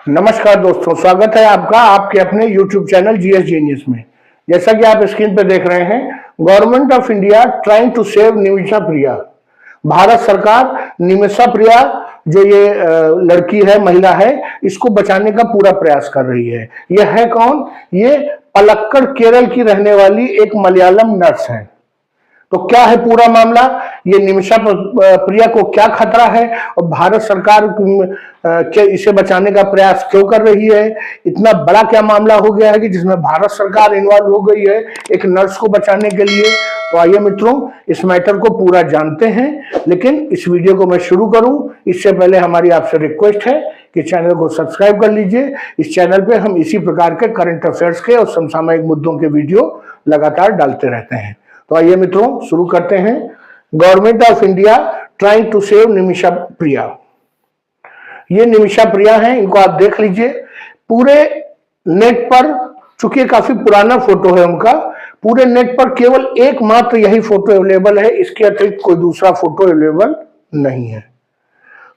नमस्कार दोस्तों, स्वागत है आपका आपके अपने YouTube चैनल जीएस जीनियस में। जैसा कि आप स्क्रीन पर देख रहे हैं, government of India trying to save Nimisha Priya. Bharat सरकार निमिषा प्रिया जो ये लड़की है, महिला है, इसको बचाने का पूरा प्रयास कर रही है। यह है कौन? ये पलक्कड़ केरल की रहने वाली एक मलयालम नर्स है। तो क्या है पूरा मामला, ये निमिषा प्रिया को क्या खतरा है और भारत सरकार इसे बचाने का प्रयास क्यों कर रही है? इतना बड़ा क्या मामला हो गया है कि जिसमें भारत सरकार इन्वॉल्व हो गई है एक नर्स को बचाने के लिए? तो आइए मित्रों, इस मैटर को पूरा जानते हैं। लेकिन इस वीडियो को मैं शुरू करूं इससे पहले हमारी आपसे रिक्वेस्ट है कि चैनल को सब्सक्राइब कर लीजिए। इस चैनल पे हम इसी प्रकार के करंट अफेयर्स के और समसामयिक मुद्दों के वीडियो लगातार डालते रहते हैं। तो आइए मित्रों, शुरू करते हैं। Government of India trying to save Nimisha Priya. ये निमिषा प्रिया है, इनको आप देख लीजिए। पूरे नेट पर, चूंकि काफी पुराना फोटो है उनका, पूरे नेट पर केवल एकमात्र यही फोटो अवेलेबल है, इसके अतिरिक्त कोई दूसरा फोटो अवेलेबल नहीं है।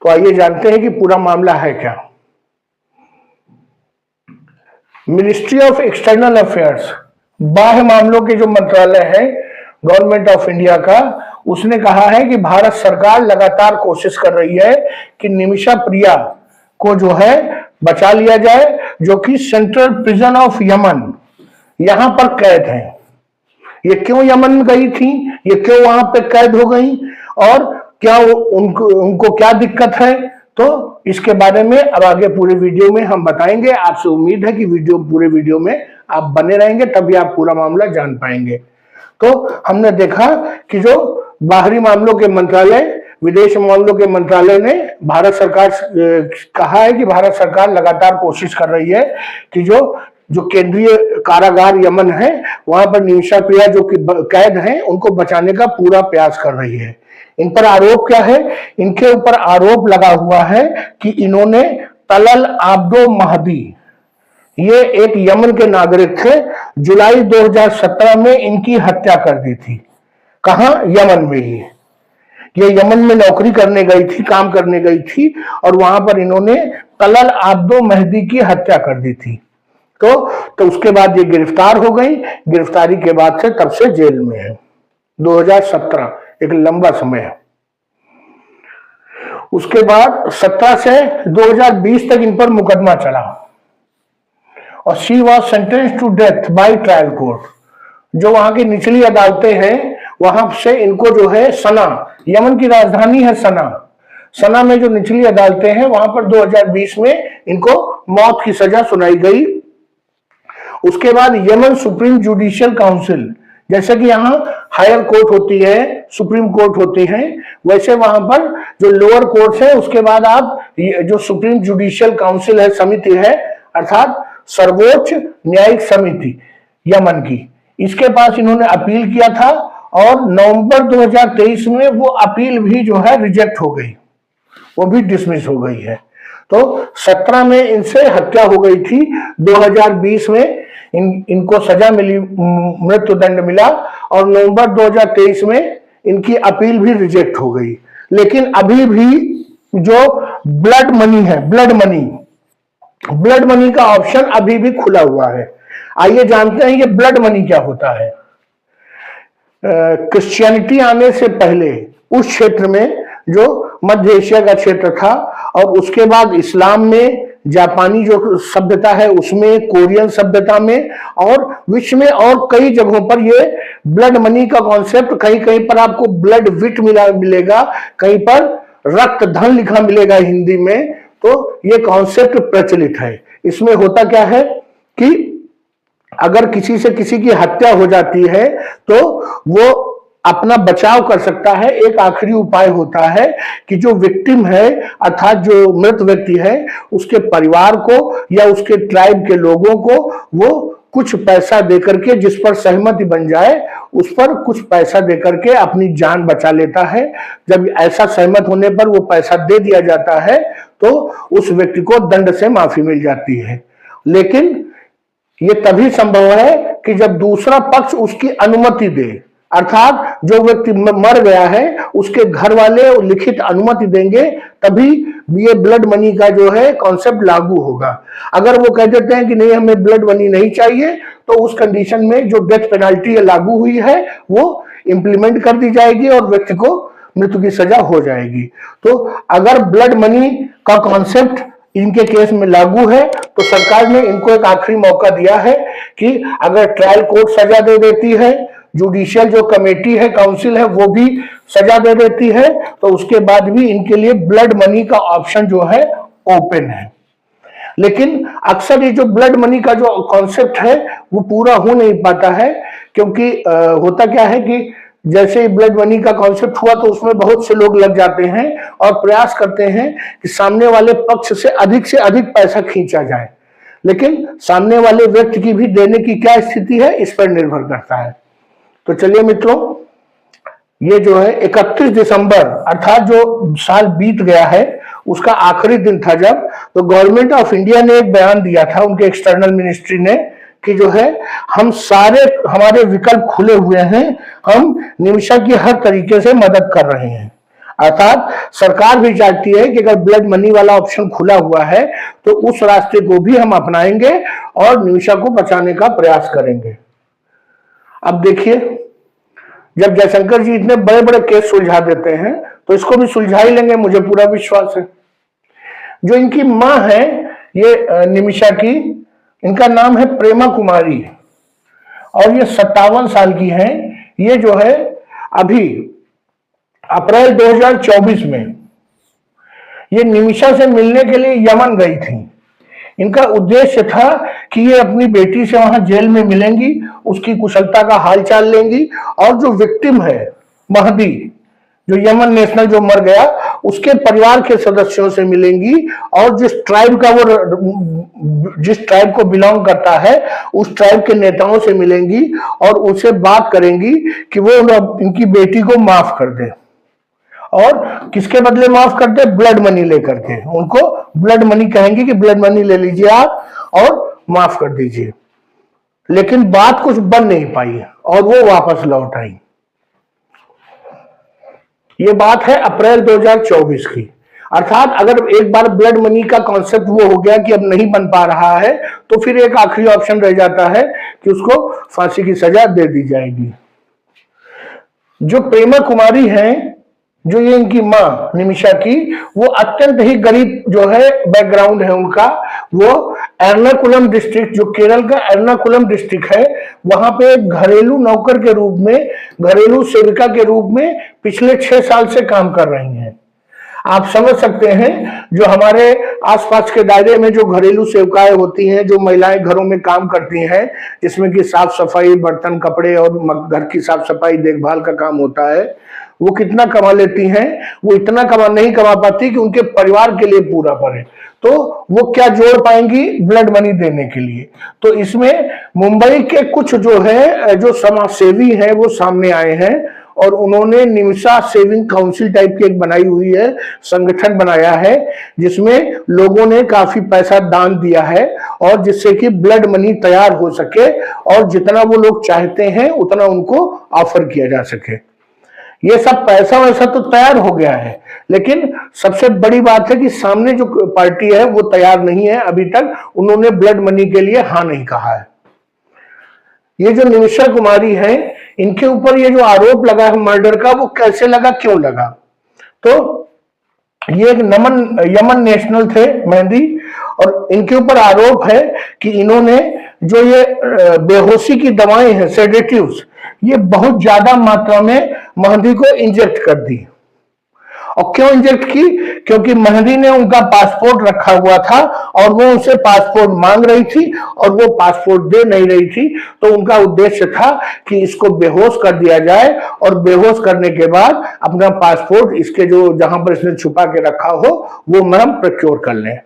तो आइए जानते हैं कि पूरा मामला है क्या। मिनिस्ट्री ऑफ एक्सटर्नल अफेयर्स, बाह्य मामलों के जो मंत्रालय है गवर्नमेंट ऑफ इंडिया का, उसने कहा है कि भारत सरकार लगातार कोशिश कर रही है कि निमिषा प्रिया को जो है बचा लिया जाए, जो कि सेंट्रल प्रिजन ऑफ यमन यहां पर कैद है। ये क्यों यमन गई थी, ये क्यों वहां पे कैद हो गई और क्या उनको क्या दिक्कत है, तो इसके बारे में अब आगे पूरे वीडियो में हम बताएंगे। आपसे उम्मीद है कि पूरे वीडियो में आप बने रहेंगे, तभी आप पूरा मामला जान पाएंगे। तो हमने देखा कि जो बाहरी मामलों के मंत्रालय, विदेश मामलों के मंत्रालय ने भारत सरकार कहा है कि भारत सरकार लगातार कोशिश कर रही है कि जो केंद्रीय कारागार यमन है वहां पर निमिषा प्रिया जो कि कैद हैं उनको बचाने का पूरा प्रयास कर रही है। इन पर आरोप क्या है? इनके ऊपर आरोप लगा हुआ है कि इन्होंने तलल आब्दो महदी, ये एक यमन के नागरिक थे, जुलाई 2017 में इनकी हत्या कर दी थी। कहां? यमन में ही। ये यमन में नौकरी करने गई थी, काम करने गई थी और वहां पर इन्होंने तलल आब्दो महदी की हत्या कर दी थी। तो उसके बाद ये गिरफ्तार हो गई। गिरफ्तारी के बाद से तब से जेल में है। 2017 एक लंबा समय है। उसके बाद 17 से 2020 तक इन पर मुकदमा चला और she was sentence to death by trial court. जो वहां की निचली अदालतें हैं वहां से इनको जो है सना, यमन की राजधानी है सना, सना में जो निचली अदालतें हैं वहां पर 2020 में इनको मौत की सजा सुनाई गई। उसके बाद यमन सुप्रीम जुडिशियल काउंसिल, जैसे कि यहाँ हायर कोर्ट होती है, सुप्रीम कोर्ट होती है, वैसे वहां पर जो लोअर कोर्ट है उसके बाद आप जो सुप्रीम जुडिशियल काउंसिल है, समिति है, अर्थात सर्वोच्च न्यायिक समिति यमन की, इसके पास इन्होंने अपील किया था और नवंबर 2023 में वो अपील भी जो है रिजेक्ट हो गई, वो भी डिसमिस हो गई है। तो 17 में इनसे हत्या हो गई थी, 2020 में इनको सजा मिली, मृत्युदंड मिला और नवंबर 2023 में इनकी अपील भी रिजेक्ट हो गई। लेकिन अभी भी जो ब्लड मनी है, ब्लड मनी का ऑप्शन अभी भी खुला हुआ है। आइए जानते हैं ये ब्लड मनी क्या होता है। क्रिश्चियनिटी आने से पहले उस क्षेत्र में जो मध्य एशिया का क्षेत्र था और उसके बाद इस्लाम में, जापानी जो सभ्यता है उसमें, कोरियन सभ्यता में और विश्व में और कई जगहों पर ये ब्लड मनी का कॉन्सेप्ट, कहीं कहीं पर आपको ब्लड विट मिलेगा, कहीं पर रक्त धन लिखा मिलेगा हिंदी में। तो ये कॉन्सेप्ट प्रचलित है। इसमें होता क्या है कि अगर किसी से किसी की हत्या हो जाती है तो वो अपना बचाव कर सकता है। एक आखिरी उपाय होता है कि जो विक्टिम है अर्थात जो मृत व्यक्ति है उसके परिवार को या उसके ट्राइब के लोगों को वो कुछ पैसा देकर के, जिस पर सहमति बन जाए उस पर कुछ पैसा देकर के अपनी जान बचा लेता है। जब ऐसा सहमत होने पर वो पैसा दे दिया जाता है तो उस व्यक्ति को दंड से माफी मिल जाती है। लेकिन ये तभी संभव है कि जब दूसरा पक्ष उसकी अनुमति दे। अर्थात जो व्यक्ति मर गया है उसके घर वाले लिखित अनुमति देंगे तभी ये ब्लड मनी का जो है कॉन्सेप्ट लागू होगा। अगर वो कह देते हैं कि नहीं हमें ब्लड मनी नहीं चाहिए, तो उस कंडीशन में जो डेथ पेनल्टी लागू हुई है वो इंप्लीमेंट कर दी जाएगी और व्यक्ति को मृत्यु की सजा हो जाएगी। तो अगर ब्लड मनी का कॉन्सेप्ट इनके केस में लागू है तो सरकार ने इनको एक आखिरी मौका दिया है कि अगर ट्रायल कोर्ट सजा दे देती है, जुडिशियल जो कमेटी है, काउंसिल है, वो भी सजा दे देती है, तो उसके बाद भी इनके लिए ब्लड मनी का ऑप्शन जो है ओपन है। लेकिन अक्सर ये जो ब्लड मनी का जो कॉन्सेप्ट है वो पूरा हो नहीं पाता है, क्योंकि होता क्या है कि जैसे ही ब्लड मनी का कॉन्सेप्ट हुआ तो उसमें बहुत से लोग लग जाते हैं और प्रयास करते हैं कि सामने वाले पक्ष से अधिक पैसा खींचा जाए, लेकिन सामने वाले व्यक्ति की भी देने की क्या स्थिति है इस पर निर्भर करता है। तो चलिए मित्रों, ये जो है 31 दिसंबर अर्थात जो साल बीत गया है उसका आखिरी दिन था जब तो गवर्नमेंट ऑफ इंडिया ने एक बयान दिया था, उनके एक्सटर्नल मिनिस्ट्री ने, कि जो है हम सारे हमारे विकल्प खुले हुए हैं, हम निमिषा की हर तरीके से मदद कर रहे हैं। अर्थात सरकार भी चाहती है कि अगर ब्लड मनी वाला ऑप्शन खुला हुआ है तो उस रास्ते को भी हम अपनाएंगे और निमिषा को बचाने का प्रयास करेंगे। अब देखिए, जब जयशंकर जी इतने बड़े बड़े केस सुलझा देते हैं तो इसको भी सुलझा ही लेंगे, मुझे पूरा विश्वास है। जो इनकी मां है ये निमिषा की, इनका नाम है प्रेमा कुमारी और ये 57 साल की हैं। ये जो है अभी अप्रैल 2024 में ये निमिषा से मिलने के लिए यमन गई थी। इनका उद्देश्य था कि ये अपनी बेटी से वहां जेल में मिलेंगी, उसकी कुशलता का हालचाल लेंगी और जो विक्टिम है महदी, जो यमन नेशनल जो मर गया, उसके परिवार के सदस्यों से मिलेंगी और जिस ट्राइब को बिलोंग करता है उस ट्राइब के नेताओं से मिलेंगी और उनसे बात करेंगी कि वो इनकी बेटी को माफ कर दे। और किसके बदले माफ कर दे? ब्लड मनी लेकर के। उनको ब्लड मनी कहेंगे कि ब्लड मनी ले लीजिए आप और माफ कर दीजिए। लेकिन बात कुछ बन नहीं पाई और वो वापस लौट आई। ये बात है अप्रैल 2024 की। अर्थात अगर एक बार ब्लड मनी का कॉन्सेप्ट वो हो गया कि अब नहीं बन पा रहा है तो फिर एक आखिरी ऑप्शन रह जाता है कि उसको फांसी की सजा दे दी जाएगी। जो प्रेमा कुमारी हैं, जो ये इनकी मां निमिषा की, वो अत्यंत ही गरीब जो है बैकग्राउंड है उनका। वो एर्नाकुलम डिस्ट्रिक्ट, जो केरल का एर्नाकुलम डिस्ट्रिक्ट है, वहां पे घरेलू नौकर के रूप में, घरेलू सेविका के रूप में पिछले 6 साल से काम कर रही हैं। आप समझ सकते हैं, जो हमारे आसपास के दायरे में जो घरेलू सेविकाएं होती हैं, जो महिलाएं घरों में काम करती हैं, जिसमें कि साफ सफाई, बर्तन, कपड़े और घर की साफ सफाई, देखभाल का काम होता है, वो कितना कमा लेती हैं? वो इतना नहीं कमा पाती कि उनके परिवार के लिए पूरा पड़े। तो वो क्या जोड़ पाएंगी ब्लड मनी देने के लिए? तो इसमें मुंबई के कुछ जो है, जो समाज सेवी हैं, वो सामने आए हैं और उन्होंने निमिषा सेविंग काउंसिल टाइप की एक बनाई हुई है, संगठन बनाया है, जिसमें लोगों ने काफी पैसा दान दिया है और जिससे कि ब्लड मनी तैयार हो सके और जितना वो लोग चाहते हैं उतना उनको ऑफर किया जा सके। ये सब पैसा वैसा तो तैयार हो गया है, लेकिन सबसे बड़ी बात है कि सामने जो पार्टी है वो तैयार नहीं है अभी तक। उन्होंने ब्लड मनी के लिए हाँ नहीं कहा है। ये जो निमिषा कुमारी है, इनके ऊपर ये जो आरोप लगा है मर्डर का, वो कैसे लगा, क्यों लगा? तो ये एक यमन नेशनल थे मेहंदी, और इनके ऊपर आरोप है कि इन्होंने जो ये बेहोशी की दवाएं हैं, सेडेटिव्स, ये बहुत ज्यादा मात्रा में मेहंदी को इंजेक्ट कर दी। और क्यों इंजेक्ट की? क्योंकि मेहंदी ने उनका पासपोर्ट रखा हुआ था और वो उनसे पासपोर्ट मांग रही थी और वो पासपोर्ट दे नहीं रही थी। तो उनका उद्देश्य था कि इसको बेहोश कर दिया जाए और बेहोश करने के बाद अपना पासपोर्ट इसके जो जहां पर इसने छुपा के रखा हो वो हम प्रोक्योर कर लें।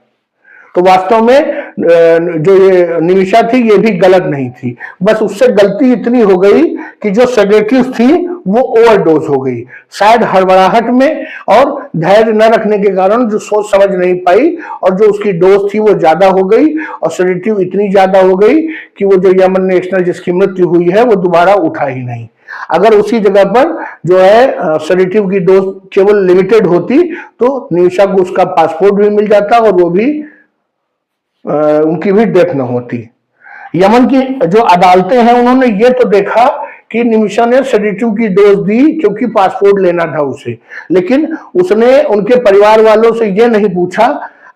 तो वास्तव में जो ये निमिषा थी ये भी गलत नहीं थी, बस उससे गलती इतनी हो गई कि जो सेडेटिव्स थी वो ओवरडोज हो गई, शायद हड़बड़ाहट में और धैर्य न रखने के कारण जो सोच समझ नहीं पाई, और जो उसकी डोज थी वो ज्यादा हो गई और सेडेटिव इतनी ज्यादा हो गई कि वो जो यमन नेशनल जिसकी मृत्यु हुई है वो दोबारा उठा ही नहीं। अगर उसी जगह पर जो है सेडेटिव की डोज केवल लिमिटेड होती तो निमिषा को उसका पासपोर्ट भी मिल जाता और वो भी उनकी भी डेथ न होती। यमन की जो अदालतें हैं उन्होंने ये तो देखा कि निमिषा ने सेडेटिव की डोज दी क्योंकि पासपोर्ट लेना था उसे, लेकिन उसने उनके परिवार वालों से ये नहीं पूछा।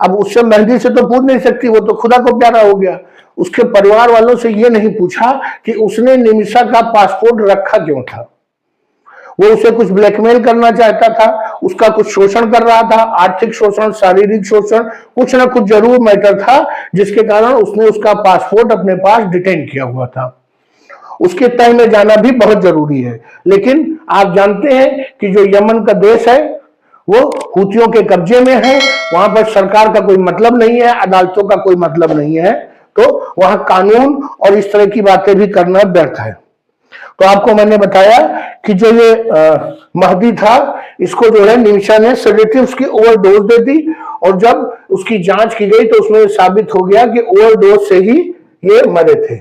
अब उससे मेहंदी से तो पूछ नहीं सकती, वो तो खुदा को प्यारा हो गया। उसके परिवार वालों से ये नहीं पूछा कि उसने निमिषा का पासपोर्ट रखा क्यों था। वो उसे कुछ ब्लैकमेल करना चाहता था, उसका कुछ शोषण कर रहा था, आर्थिक शोषण, शारीरिक शोषण, कुछ ना कुछ जरूर मैटर था जिसके कारण उसने उसका पासपोर्ट अपने पास डिटेन किया हुआ था। उसके तय में जाना भी बहुत जरूरी है। लेकिन आप जानते हैं कि जो यमन का देश है वो हूतियों के कब्जे में है, वहां पर सरकार का कोई मतलब नहीं है, अदालतों का कोई मतलब नहीं है, तो वहां कानून और इस तरह की बातें भी करना व्यर्थ है। तो आपको मैंने बताया कि जो ये महदी था, इसको जो है निमिषा ने सेडेटिव्स की ओवरडोज दे दी और जब उसकी जांच की गई तो उसमें साबित हो गया कि ओवरडोज से ही ये मरे थे।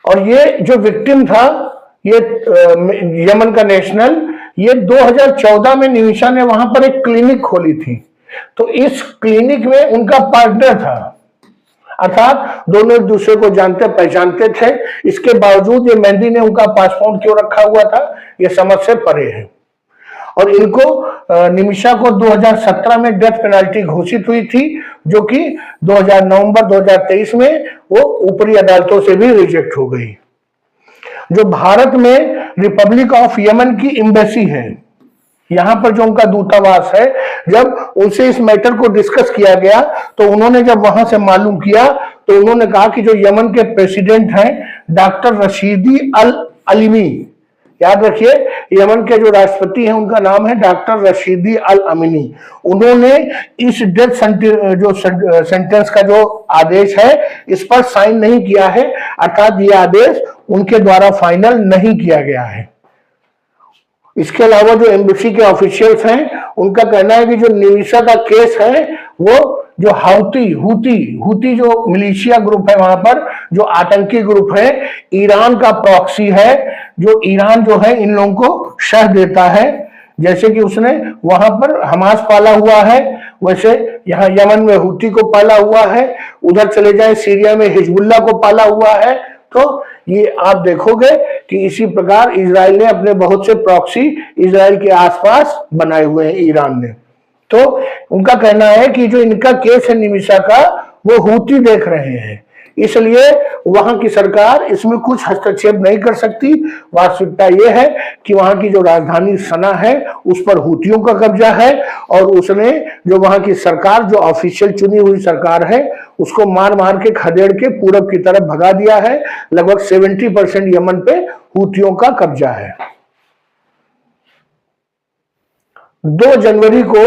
और ये जो विक्टिम था, ये यमन का नेशनल, ये 2014 में निमिषा ने वहां पर एक क्लिनिक खोली थी, तो इस क्लिनिक में उनका पार्टनर था, अर्थात दोनों एक दूसरे को जानते पहचानते थे। इसके बावजूद ये मेहंदी ने उनका पासपोर्ट क्यों रखा हुआ था, ये समझ से परे है। और इनको निमिषा को 2017 में डेथ पेनल्टी घोषित हुई थी, जो कि नवंबर 2023 में वो ऊपरी अदालतों से भी रिजेक्ट हो गई। जो भारत में रिपब्लिक ऑफ यमन की एम्बेसी है, यहां पर जो उनका दूतावास है, जब उनसे इस मैटर को डिस्कस किया गया तो उन्होंने जब वहां से मालूम किया तो उन्होंने कहा कि जो यमन के प्रेसिडेंट हैं डॉक्टर रशीदी अल अलीमी, याद रखिए यमन के जो राष्ट्रपति हैं उनका नाम है डॉक्टर रशीदी अल अमीनी, उन्होंने इस डेथ सेंटेंस का जो आदेश है इस पर साइन नहीं किया है, अर्थात ये आदेश उनके द्वारा फाइनल नहीं किया गया है। इसके अलावा जो एम्बेसी के ऑफिशियल्स हैं उनका कहना है कि जो निमिषा का केस है वो जो हूती जो मिलिशिया ग्रुप है, वहां पर जो आतंकी ग्रुप है, ईरान का प्रॉक्सी है, जो ईरान जो है इन लोगों को शह देता है। जैसे कि उसने वहां पर हमास पाला हुआ है, वैसे यहाँ यमन में हूती को पाला हुआ है, उधर चले जाए सीरिया में हिजबुल्लाह को पाला हुआ है। तो ये आप देखोगे कि इसी प्रकार इजराइल ने अपने बहुत से प्रॉक्सी इजराइल के आसपास बनाए हुए हैं ईरान ने। तो उनका कहना है कि जो इनका केस है निमिषा का, वो हूती देख रहे हैं, इसलिए वहां की सरकार इसमें कुछ हस्तक्षेप नहीं कर सकती। वास्तविकता यह है कि वहां की जो राजधानी सना है उस पर हूतियों का कब्जा है और उसने जो वहां की सरकार, जो ऑफिशियल चुनी हुई सरकार है, उसको मार मार के खदेड़ के पूरब की तरफ भगा दिया है। लगभग 70% यमन पे हूतियों का कब्जा है। 2 जनवरी को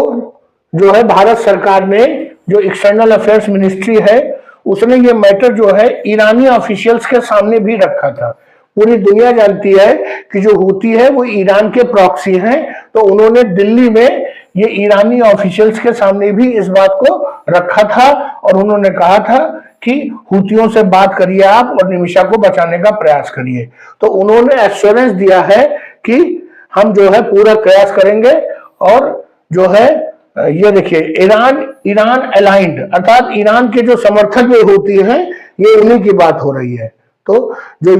जो है भारत सरकार ने, जो एक्सटर्नल अफेयर्स मिनिस्ट्री है, उसने ये मैटर जो है ईरानी ऑफिशियल्स के सामने भी रखा था। पूरी दुनिया जानती है कि जो हूती है वो ईरान के प्रॉक्सी हैं, तो उन्होंने दिल्ली में ये ईरानी ऑफिशियल्स के सामने भी इस बात को रखा था और उन्होंने कहा था कि हूतियों से बात करिए आप और निमिषा को बचाने का प्रयास करिए। तो उन्होंने एश्योरेंस दिया है कि हम जो है पूरा प्रयास करेंगे। और जो है ये देखिए ईरान अलाइंड, अर्थात ईरान के जो समर्थक ये होती हैं, ये उन्हीं की बात हो रही है। तो जो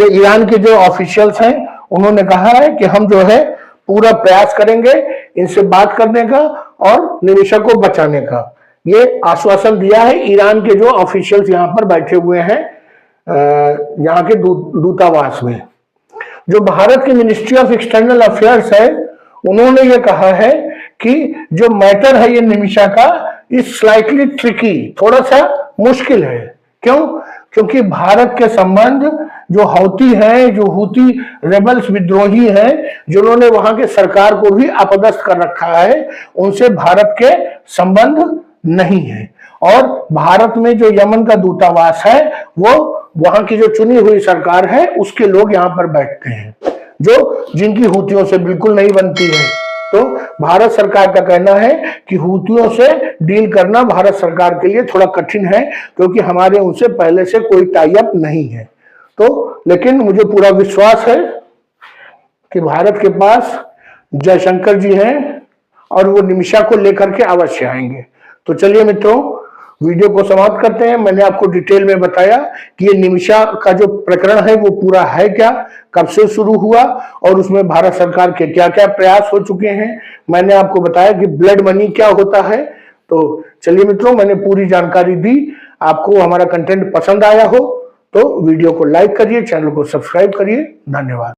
ईरान के जो ऑफिशियल्स हैं उन्होंने कहा है कि हम जो है पूरा प्रयास करेंगे इनसे बात करने का और निमिषा को बचाने का। ये आश्वासन दिया है ईरान के जो ऑफिशियल्स यहाँ पर बैठे हुए हैं यहाँ के दूतावास में। जो भारत की मिनिस्ट्री ऑफ एक्सटर्नल अफेयर्स है, उन्होंने ये कहा है कि जो मैटर है ये निमिषा का, इज स्लाइटली ट्रिकी, थोड़ा सा मुश्किल है। क्यों? क्योंकि भारत के संबंध जो हौती हैं, जो हूती रेबल्स विद्रोही हैं, जिन्होंने वहां के सरकार को भी अपदस्थ कर रखा है, उनसे भारत के संबंध नहीं है। और भारत में जो यमन का दूतावास है, वो वहां की जो चुनी हुई सरकार है उसके लोग यहाँ पर बैठते हैं, जो जिनकी हूतियों से बिल्कुल नहीं बनती है। तो भारत सरकार का कहना है कि हूतियों से डील करना भारत सरकार के लिए थोड़ा कठिन है, क्योंकि हमारे उनसे पहले से कोई टाई अप नहीं है। तो लेकिन मुझे पूरा विश्वास है कि भारत के पास जयशंकर जी हैं और वो निमिषा को लेकर के अवश्य आएंगे। तो चलिए मित्रों, वीडियो को समाप्त करते हैं। मैंने आपको डिटेल में बताया कि ये निमिषा का जो प्रकरण है वो पूरा है क्या, कब से शुरू हुआ और उसमें भारत सरकार के क्या क्या प्रयास हो चुके हैं। मैंने आपको बताया कि ब्लड मनी क्या होता है। तो चलिए मित्रों, मैंने पूरी जानकारी दी। आपको हमारा कंटेंट पसंद आया हो तो वीडियो को लाइक करिए, चैनल को सब्सक्राइब करिए। धन्यवाद।